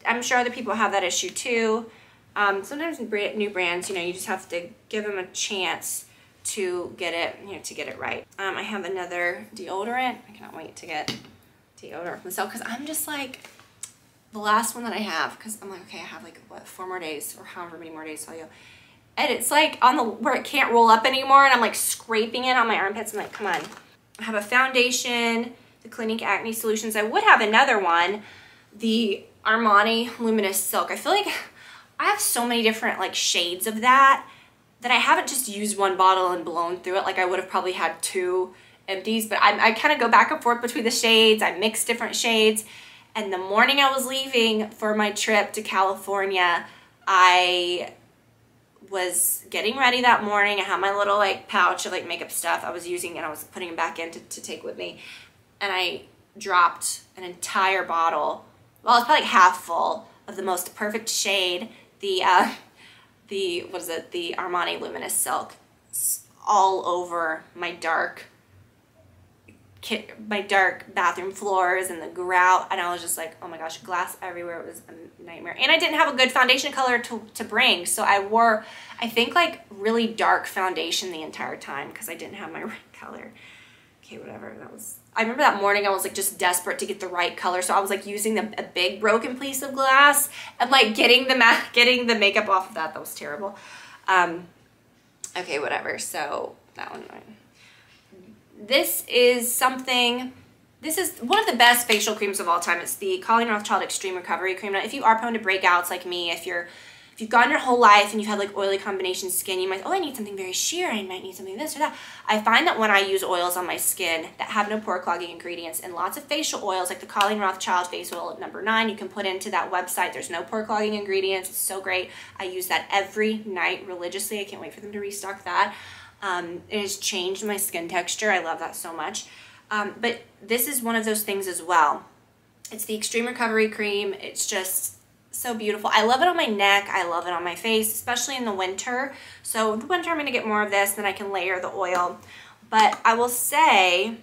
I'm sure other people have that issue too. Sometimes new brands, you know, you just have to give them a chance to get it, you know, to get it right. I have another deodorant. I cannot wait to get deodorant myself, because I'm just like, the last one that I have, because I'm like, okay, I have like, what, 4 more days or however many more days till you. And it's like on the, where it can't roll up anymore, and I'm like scraping it on my armpits. I'm like, come on. I have a foundation, the Clinique Acne Solutions. I would have another one, the Armani Luminous Silk. I feel like I have so many different like shades of that I haven't just used one bottle and blown through it. Like I would have probably had 2 empties, but I kind of go back and forth between the shades. I mix different shades. And the morning I was leaving for my trip to California, I was getting ready that morning. I had my little like pouch of like makeup stuff I was using, and I was putting them back in to take with me. And I dropped an entire bottle. Well, it's probably like half full of the most perfect shade, the what is it, the Armani Luminous Silk, all over my dark bathroom floors and the grout, and I was just like, oh my gosh, glass everywhere. It was a nightmare. And I didn't have a good foundation color to bring, so I wore, I think, like really dark foundation the entire time because I didn't have my right color. Okay, whatever. That was, I remember that morning I was like just desperate to get the right color, so I was like using a big broken piece of glass and like getting the makeup off of that. That was terrible. Okay, whatever. So that one. This is something, this is one of the best facial creams of all time. It's the Cauli Extreme Recovery Cream. Now, if you are prone to breakouts like me, if you've gone your whole life and you've had like oily combination skin, you might, oh, I need something very sheer, I might need something this or that. I find that when I use oils on my skin that have no pore clogging ingredients and lots of facial oils, like the Cauli Face Oil number 9, you can put into that website. There's no pore clogging ingredients. It's so great. I use that every night religiously. I can't wait for them to restock that. It has changed my skin texture. I love that so much. But this is one of those things as well. It's the Extreme Recovery Cream. It's just so beautiful. I love it on my neck. I love it on my face, especially in the winter. So in the winter, I'm going to get more of this, then I can layer the oil. But I will say,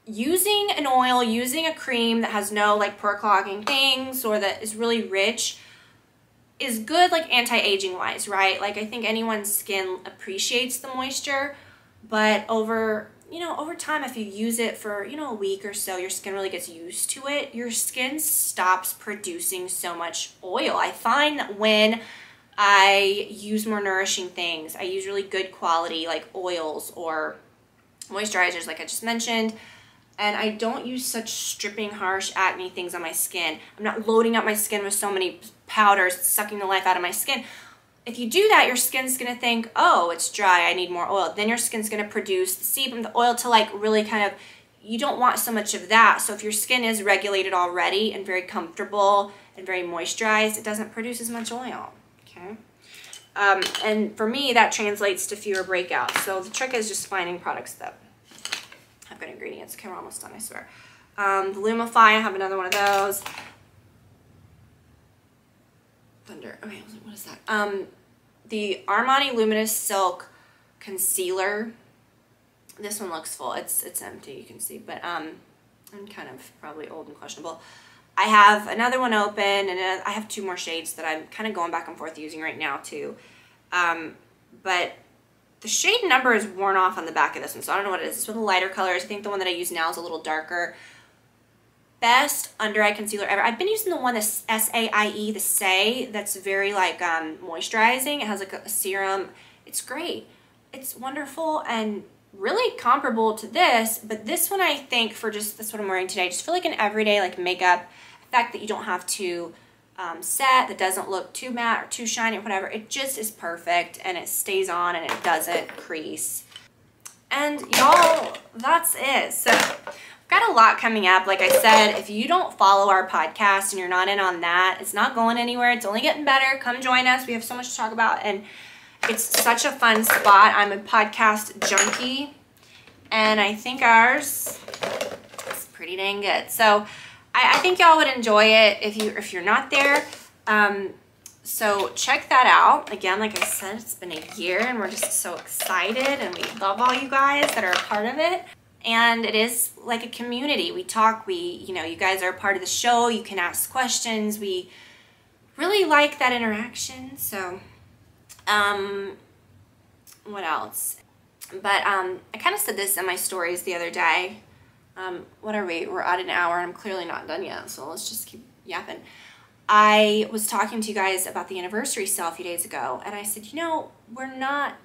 using an oil, using a cream that has no like pore clogging things or that is really rich is good, like anti-aging wise, right? Like I think anyone's skin appreciates the moisture, but over time, if you use it for, a week or so, your skin really gets used to it. Your skin stops producing so much oil. I find that when I use more nourishing things, I use really good quality like oils or moisturizers like I just mentioned, and I don't use such stripping, harsh acne things on my skin. I'm not loading up my skin with so many powders, sucking the life out of my skin. If you do that, your skin's gonna think, oh, it's dry, I need more oil. Then your skin's gonna produce the sebum, the oil to like really kind of, you don't want so much of that. So if your skin is regulated already and very comfortable and very moisturized, it doesn't produce as much oil, okay? And for me, that translates to fewer breakouts. So the trick is just finding products that have good ingredients. Okay, we're almost done, I swear. The Lumify, I have another one of those. Thunder. Okay, what is that? The Armani Luminous Silk Concealer. This one looks full. It's empty, you can see, but I'm kind of probably old and questionable. I have another one open, and I have 2 more shades that I'm kind of going back and forth using right now too. But the shade number is worn off on the back of this one, so I don't know what it is. It's one of the lighter colors. I think the one that I use now is a little darker. Best under eye concealer ever. I've been using the one, the S-A-I-E, the Say, that's very like moisturizing. It has like a serum. It's great. It's wonderful and really comparable to this, but this one I think for just, that's what I'm wearing today, just feel like an everyday like makeup effect that you don't have to set, that doesn't look too matte or too shiny or whatever. It just is perfect and it stays on and it doesn't crease. And y'all, that's it. So got a lot coming up. Like I said, if you don't follow our podcast and you're not in on that, it's not going anywhere. It's only getting better. Come join us. We have so much to talk about, and it's such a fun spot. I'm a podcast junkie, and I think ours is pretty dang good. So I think y'all would enjoy it if you're not there. So check that out. Again, like I said, it's been a year, and we're just so excited, and we love all you guys that are a part of it. And it is like a community. We talk, you guys are a part of the show. You can ask questions. We really like that interaction. So, what else? But I kind of said this in my stories the other day. What are we? We're at an hour, and I'm clearly not done yet. So let's just keep yapping. I was talking to you guys about the anniversary sale a few days ago, and I said, we're not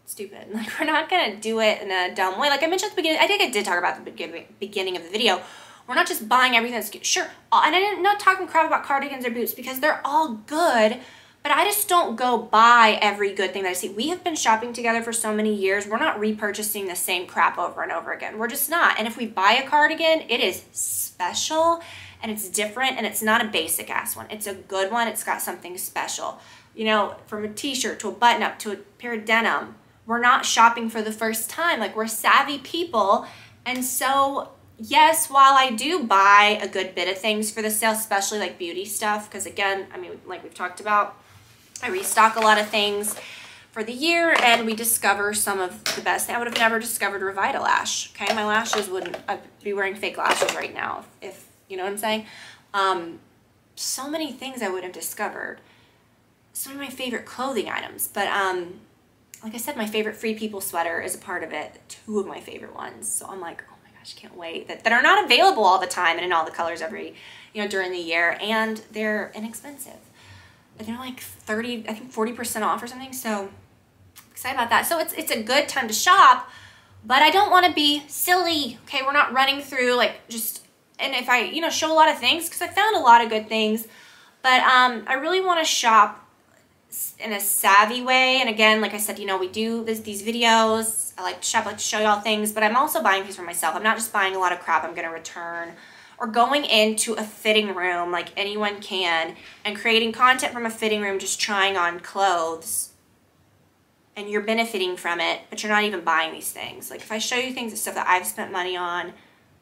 stupid. Like, we're not gonna do it in a dumb way. Like I mentioned at the beginning, I think I did talk about the beginning of the video. We're not just buying everything that's good. Sure, and I'm not talking crap about cardigans or boots because they're all good, but I just don't go buy every good thing that I see. We have been shopping together for so many years. We're not repurchasing the same crap over and over again. We're just not. And if we buy a cardigan, it is special and it's different, and it's not a basic ass one. It's a good one. It's got something special. From a t-shirt to a button-up to a pair of denim. We're not shopping for the first time. Like, we're savvy people, and so yes, while I do buy a good bit of things for the sale, especially like beauty stuff, because again, I mean, like we've talked about, I restock a lot of things for the year, and we discover some of the best. I would have never discovered Revita Lash. Okay, my lashes wouldn't. I'd be wearing fake lashes right now if you know what I'm saying. So many things I wouldn't have discovered. Some of my favorite clothing items, but like I said, my favorite Free People sweater is a part of it. 2 of my favorite ones. So I'm like, oh my gosh, can't wait. That are not available all the time and in all the colors during the year, and they're inexpensive. They're like 30, I think 40% off or something. So excited about that. So it's a good time to shop, but I don't want to be silly. Okay, we're not running through like just, and if I show a lot of things, because I found a lot of good things, but I really want to shop in a savvy way. And again, like I said, we do these videos. I like to shop, I like to show y'all things, but I'm also buying things for myself. I'm not just buying a lot of crap I'm going to return, or going into a fitting room like anyone can and creating content from a fitting room, just trying on clothes, and you're benefiting from it, but you're not even buying these things. Like if I show you things and stuff that I've spent money on,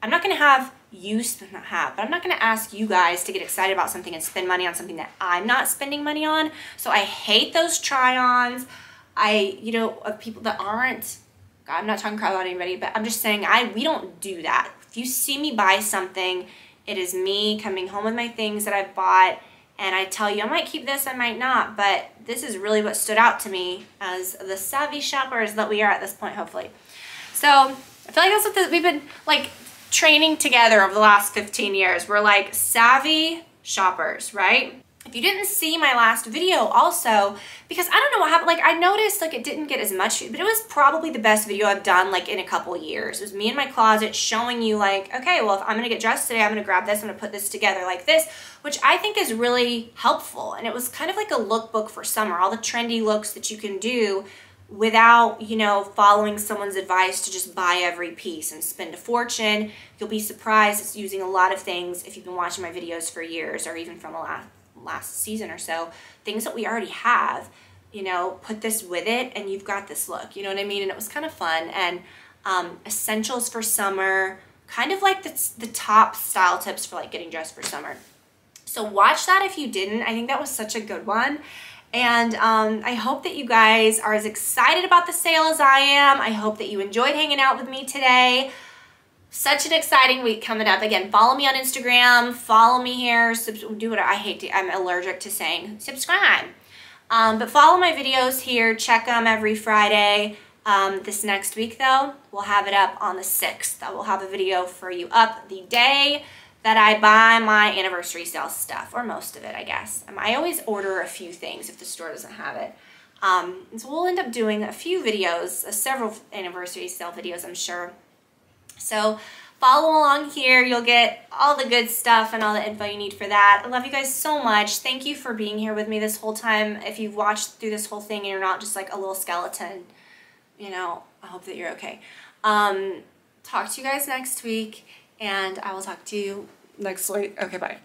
I'm not going to have you spend, but I'm not going to ask you guys to get excited about something and spend money on something that I'm not spending money on. So I hate those try-ons. Of people that aren't, I'm not talking crap about anybody, but I'm just saying we don't do that. If you see me buy something, it is me coming home with my things that I've bought, and I tell you, I might keep this, I might not, but this is really what stood out to me as the savvy shoppers that we are at this point, hopefully. So I feel like that's what we've been like training together over the last 15 years. We're like savvy shoppers, right? If you didn't see my last video also, because I don't know what happened, like I noticed like it didn't get as much, but it was probably the best video I've done like in a couple years. It was me in my closet showing you like, okay, well if I'm gonna get dressed today, I'm gonna grab this, I'm gonna put this together like this, which I think is really helpful. And it was kind of like a lookbook for summer, all the trendy looks that you can do without, following someone's advice to just buy every piece and spend a fortune. You'll be surprised. It's using a lot of things if you've been watching my videos for years, or even from the last season or so, things that we already have, put this with it and you've got this look, you know what I mean? And it was kind of fun. And essentials for summer, kind of like the top style tips for like getting dressed for summer. So watch that if you didn't. I think that was such a good one. And I hope that you guys are as excited about the sale as I am. I hope that you enjoyed hanging out with me today. Such an exciting week coming up. Again, follow me on Instagram, follow me here, do what I'm allergic to saying subscribe. But follow my videos here, check them every Friday. This next week though, we'll have it up on the 6th. I will have a video for you up the day that I buy my anniversary sale stuff, or most of it, I guess. I always order a few things if the store doesn't have it. And so we'll end up doing a few videos, several anniversary sale videos, I'm sure. So follow along here. You'll get all the good stuff and all the info you need for that. I love you guys so much. Thank you for being here with me this whole time. If you've watched through this whole thing and you're not just like a little skeleton, I hope that you're okay. Talk to you guys next week, and I will talk to you next week. Okay, bye.